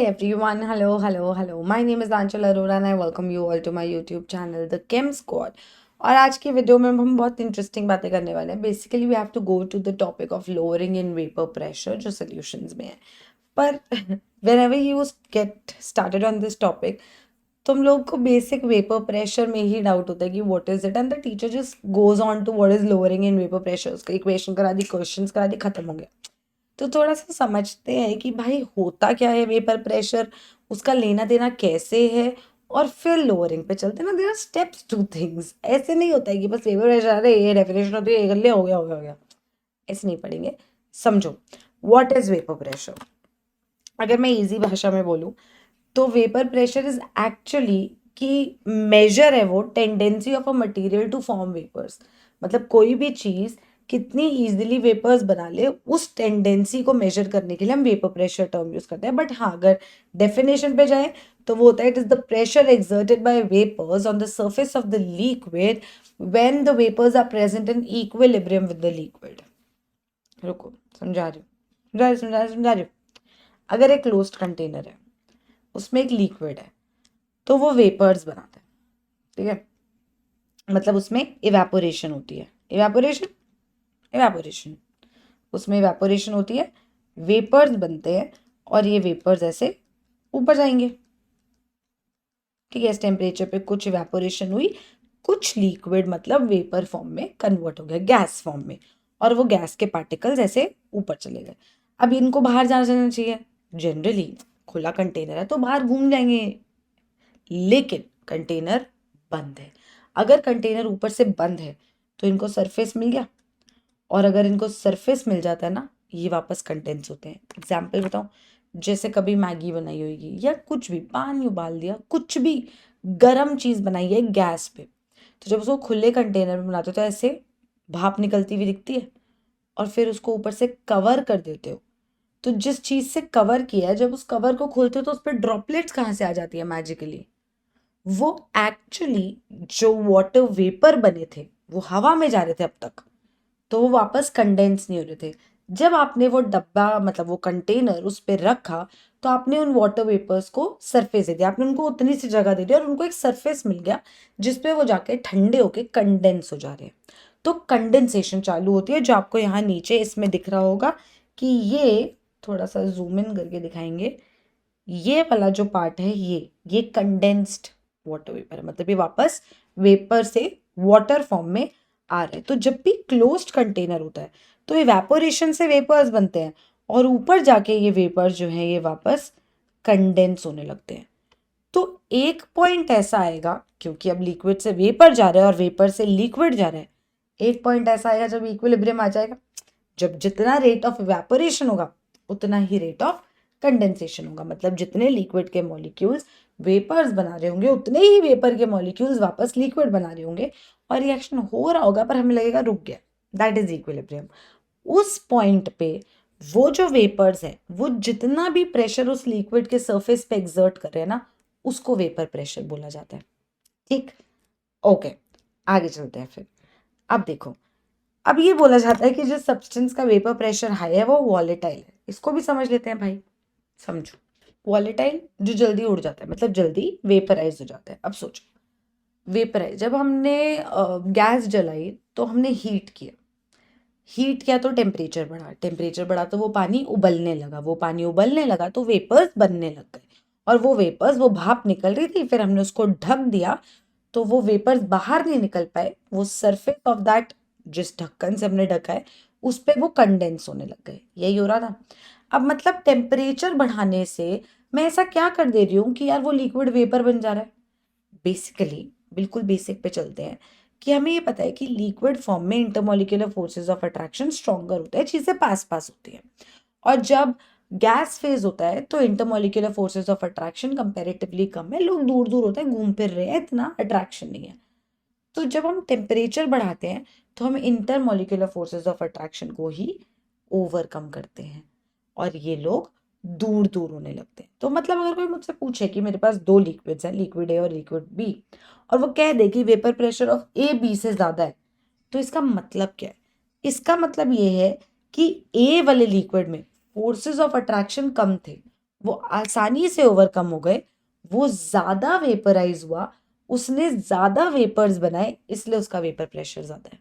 everyone, hello. My name is Anchal Arora and I welcome you all to my YouTube channel, The Chem Squad. और आज की video में हम बहुत interesting बातें करने वाले हैं. Basically we have to go to the topic of lowering in vapour pressure जो सॉल्यूशंस में है. पर whenever you get started on this topic, तुम लोग को बेसिक वेपर प्रेशर में ही डाउट होता है कि what is it and the teacher just goes on to what is lowering in vapour pressure. उसका इक्वेशन करा दी, क्वेश्चंस करा दी, खत्म हो गया. तो थोड़ा सा समझते हैं कि भाई होता क्या है वेपर प्रेशर, उसका लेना देना कैसे है, और फिर लोअरिंग पे चलते हैं ना. There are steps to things. ऐसे नहीं होता है कि बस वेपर प्रेशर, अरे ये डेफिनेशन होती है, ये कर लिया, हो गया. ऐसे नहीं पढ़ेंगे. समझो व्हाट इज वेपर प्रेशर. अगर मैं इजी भाषा में बोलूँ तो वेपर प्रेशर इज एक्चुअली कि मेजर है वो tendency of a material to form vapours. मतलब कोई भी चीज़ कितनी इजीली वेपर्स बना ले, उस टेंडेंसी को मेजर करने के लिए हम वेपर प्रेशर टर्म यूज करते हैं. बट हाँ, अगर डेफिनेशन पे जाए तो वो होता है it is the pressure exerted by vapours on the surface of the liquid when the vapours are present in equilibrium with the liquid. रुको, समझा रही हूँ. अगर एक क्लोज्ड कंटेनर है, उसमें एक लिक्विड है, तो वो वेपर्स बनाता है. ठीक है, मतलब उसमें इवेपोरेशन होती है. इवेपोरेशन उसमें इवेपोरेशन होती है, वेपर्स बनते हैं, और ये वेपर्स ऐसे ऊपर जाएंगे. ठीक है, इस टेम्परेचर पे कुछ इवेपोरेशन हुई, कुछ लिक्विड मतलब वेपर फॉर्म में कन्वर्ट हो गया, गैस फॉर्म में, और वो गैस के पार्टिकल्स ऐसे ऊपर चले गए. अब इनको बाहर जाना चाहिए. जनरली खुला कंटेनर है तो बाहर घूम जाएंगे, लेकिन कंटेनर बंद है. अगर कंटेनर ऊपर से बंद है तो इनको सरफेस मिल गया, और अगर इनको सरफेस मिल जाता है ना, ये वापस कंडेंस होते हैं. एग्जाम्पल बताऊं, जैसे कभी मैगी बनाई होगी या कुछ भी, पानी उबाल दिया, कुछ भी गरम चीज़ बनाई है गैस पे, तो जब उसको खुले कंटेनर में बनाते हो तो ऐसे भाप निकलती हुई दिखती है, और फिर उसको ऊपर से कवर कर देते हो. तो जिस चीज़ से कवर किया है, जब उस कवर को खोलते हो तो उस पर ड्रॉपलेट्स कहाँ से आ जाती है मैजिकली. वो एक्चुअली जो वाटर वेपर बने थे वो हवा में जा रहे थे अब तक, तो वो वापस कंडेंस नहीं हो रहे थे. जब आपने वो डब्बा मतलब वो कंटेनर उस पर रखा, तो आपने उन वाटर वेपर्स को सरफेस दे दिया, आपने उनको उतनी सी जगह दे दी और उनको एक सरफेस मिल गया जिसपे वो जाके ठंडे होके कंडेंस हो जा रहे हैं. तो कंडेंसेशन चालू होती है, जो आपको यहाँ नीचे इसमें दिख रहा होगा कि ये थोड़ा सा जूम इन करके दिखाएंगे. ये वाला जो पार्ट है, ये कंडेंस्ड वाटर वेपर है, मतलब ये वापस वेपर से वाटर फॉर्म में आ रहे हैं. तो जब भी क्लोज्ड कंटेनर होता है तो इवेपोरेशन से वेपर्स बनते हैं, और ऊपर जाके ये वेपर्स जो हैं ये वापस कंडेंस होने लगते हैं. तो एक पॉइंट ऐसा आएगा, क्योंकि अब लिक्विड से वेपर जा रहा है और वेपर से लिक्विड जा रहा है, एक पॉइंट ऐसा आएगा जब इक्विलिब्रियम आ जाएगा. जब जितना रेट ऑफ इवेपोरेशन होगा उतना ही रेट ऑफ कंडेंसेशन होगा. मतलब जितने लिक्विड के मॉलिक्यूल्स वेपर्स बना रहे होंगे, उतने ही वेपर के मॉलिक्यूल्स वापस लिक्विड बना रहे होंगे, और रिएक्शन हो रहा होगा पर हमें लगेगा रुक गया. That is equilibrium. उस पॉइंट पे वो जो वेपर्स हैं, वो जितना भी प्रेशर उस लिक्विड के सरफेस पे एक्सर्ट कर रहे हैं ना, उसको वेपर प्रेशर बोला जाता है. ठीक, ओके, आगे चलते हैं फिर. अब देखो, अब ये बोला जाता है कि जो सब्सटेंस का वेपर प्रेशर हाई है वो वॉलेटाइल है. इसको भी समझ लेते हैं भाई. समझो, वॉलेटाइल जो जल्दी उड़ जाता है, मतलब जल्दी वेपराइज हो जाता है. अब सोचो, वेपराइज, जब हमने गैस जलाई तो हमने हीट किया तो टेम्परेचर बढ़ा तो वो पानी उबलने लगा तो वेपर्स बनने लग गए, और वो वेपर्स, वो भाप निकल रही थी, फिर हमने उसको ढक दिया तो वो वेपर्स बाहर नहीं निकल पाए. वो सरफेस ऑफ दैट, जिस ढक्कन से हमने ढका है, उस पर वो कंडेंस होने लग गए. यही हो रहा था. अब मतलब टेम्परेचर बढ़ाने से मैं ऐसा क्या कर दे रही हूँ कि यार वो लिक्विड वेपर बन जा रहा है. बेसिकली बिल्कुल बेसिक पे चलते हैं कि हमें ये पता है कि लिक्विड फॉर्म में intermolecular forces of attraction stronger होता है, चीज़ें पास पास होती हैं. और जब गैस फेज होता है तो intermolecular forces of attraction comparatively कम है, लोग दूर दूर होते हैं, घूम फिर रहे हैं, इतना अट्रैक्शन नहीं है. तो जब हम टेम्परेचर बढ़ाते हैं तो हम इंटरमोलिकुलर फोर्सेस ऑफ अट्रैक्शन को ही ओवरकम करते हैं, और ये लोग दूर दूर होने लगते हैं. तो मतलब अगर कोई मुझसे पूछे कि मेरे पास दो लिक्विड्स हैं, लिक्विड ए और लिक्विड बी, और वो कह दे कि vapour pressure of A B से ज़्यादा है, तो इसका मतलब क्या है. इसका मतलब ये है कि ए वाले लिक्विड में फोर्सेस ऑफ अट्रैक्शन कम थे, वो आसानी से ओवरकम हो गए, वो ज्यादा वेपराइज हुआ, उसने ज्यादा वेपर्स बनाए, इसलिए उसका वेपर प्रेशर ज्यादा है।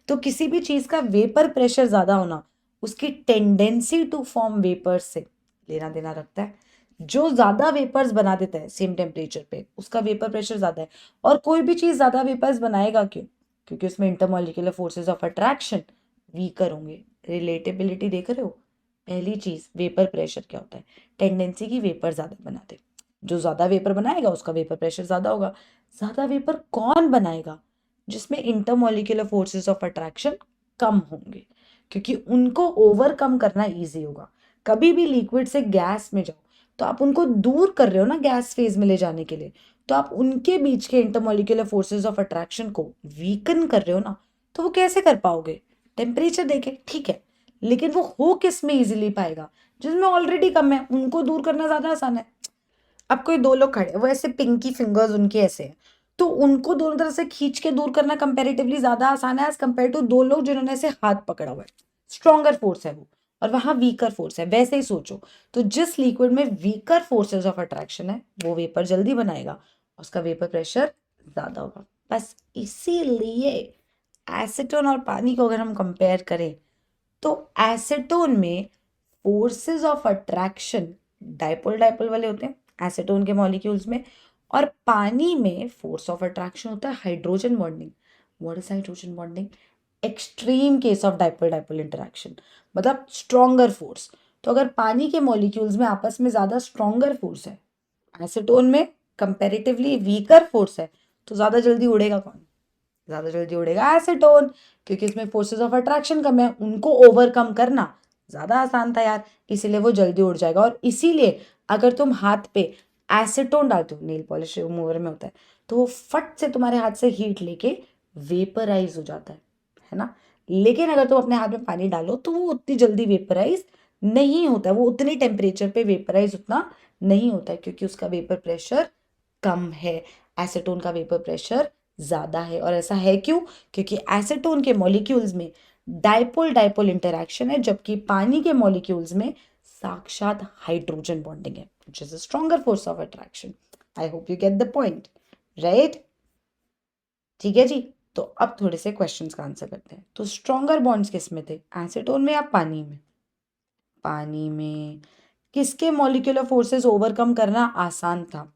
तो किसी भी चीज का वेपर प्रेशर ज्यादा होना उसकी टेंडेंसी टू फॉर्म वेपर्स से लेना देना रखता है। जो ज्यादा वेपर्स बना देता है सेम टेम्परेचर पे उसका वेपर प्रेशर ज्यादा है। और कोई भी चीज ज्यादा वेपर्स बनाएगा क्यों? क्योंकि उसमें intermolecular forces of attraction weaker होंगे। रिलेटेबिलिटी देख रहे हो? पहली चीज वेपर प्रेशर क्या होता है? टेंडेंसी की वेपर ज्यादा बनाते। जो ज्यादा वेपर बनाएगा उसका वेपर प्रेशर ज्यादा होगा। ज्यादा वेपर कौन बनाएगा? जिसमें इंटरमॉलिक्यूलर फोर्सेस ऑफ अट्रैक्शन कम होंगे, क्योंकि उनको ओवरकम करना इजी होगा। कभी भी लिक्विड से गैस में जाओ तो आप उनको दूर कर रहे हो ना गैस फेज में ले जाने के लिए, तो आप उनके बीच के इंटरमॉलिक्यूलर फोर्सेस ऑफ अट्रैक्शन को वीकन कर रहे हो ना। तो वो कैसे कर पाओगे? टेम्परेचर देके ठीक है, लेकिन वो हो किस में इजीली पाएगा? जिसमें ऑलरेडी कम है, उनको दूर करना ज्यादा आसान है। अब कोई दो लोग खड़े, वो ऐसे पिंकी फिंगर्स उनके ऐसे हैं, तो उनको दोनों तरफ से खींच के दूर करना कंपैरेटिवली ज्यादा आसान है एज कंपेयर टू दो लोग जिन्होंने ऐसे हाथ पकड़ा हुआ है। स्ट्रॉन्गर फोर्स है वो, और वहां वीकर फोर्स है। वैसे ही सोचो, तो जिस लिक्विड में वीकर फोर्सेस ऑफ अट्रैक्शन है वो वेपर जल्दी बनाएगा, उसका वेपर प्रेशर ज्यादा होगा। बस इसीलिए एसीटोन और पानी को अगर हम कंपेयर करें तो एसीटोन में forces of attraction dipole dipole वाले होते हैं एसीटोन के मॉलिक्यूल्स में, और पानी में फोर्स ऑफ अट्रैक्शन होता है hydrogen bonding. What is hydrogen bonding? Extreme case of dipole dipole interaction, मतलब स्ट्रॉन्गर फोर्स। तो अगर पानी के मॉलिक्यूल्स में आपस में ज्यादा स्ट्रॉन्गर फोर्स है, एसीटोन में कंपैरेटिवली वीकर फोर्स है, तो ज्यादा जल्दी उड़ेगा कौन? ज्यादा जल्दी उड़ेगा एसीटोन, क्योंकि इसमें फोर्सेस ऑफ अट्रैक्शन कम है, उनको ओवरकम करना ज्यादा आसान था यार, इसीलिए वो जल्दी उड़ जाएगा। और इसीलिए अगर तुम हाथ पे एसीटोन डालते हो, नेल पॉलिश रिमूवर में होता है, तो वो फट से तुम्हारे हाथ से हीट लेके वेपराइज हो जाता है ना। लेकिन अगर तुम अपने हाथ में पानी डालो तो वो उतनी जल्दी वेपराइज नहीं होता है, वो उतने टेम्परेचर पे वेपराइज उतना नहीं होता है, क्योंकि उसका वेपर प्रेशर कम है, एसीटोन का वेपर प्रेशर ज्यादा है। और ऐसा है क्यों? क्योंकि एसीटोन के मॉलिक्यूल्स में डाइपोल डाइपोल इंटरेक्शन है, जबकि पानी के मॉलिक्यूल्स में साक्षात हाइड्रोजन बॉन्डिंग है, which is a stronger force of attraction. I hope you get the point, right? ठीक है जी। तो अब थोड़े से क्वेश्चंस का आंसर करते हैं। तो स्ट्रॉन्गर बॉन्ड्स किस में थे, एसीटोन में या पानी में? पानी में। किसके मॉलिक्यूलर फोर्सेस ओवरकम करना आसान था?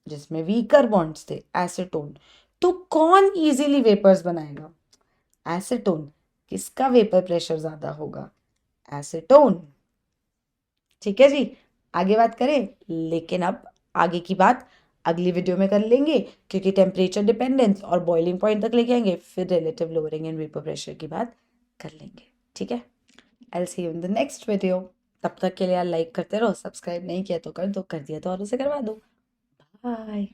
जिसमें वीकर बॉन्ड्स थे, एसीटोन। तो कौन इजीली वेपर्स बनाएगा? एसीटोन। किसका वेपर प्रेशर ज्यादा होगा? एसीटोन। ठीक है जी। आगे बात करें, लेकिन अब आगे की बात अगली वीडियो में कर लेंगे, क्योंकि टेम्परेचर डिपेंडेंस और बॉइलिंग पॉइंट तक लेके आएंगे, फिर relative lowering and vapour pressure की बात कर लेंगे। ठीक है, I will see you in the next video. तब तक के लिए यार लाइक करते रहो, सब्सक्राइब नहीं किया तो कर दो, कर दिया तो और उसे करवा दो। बाय।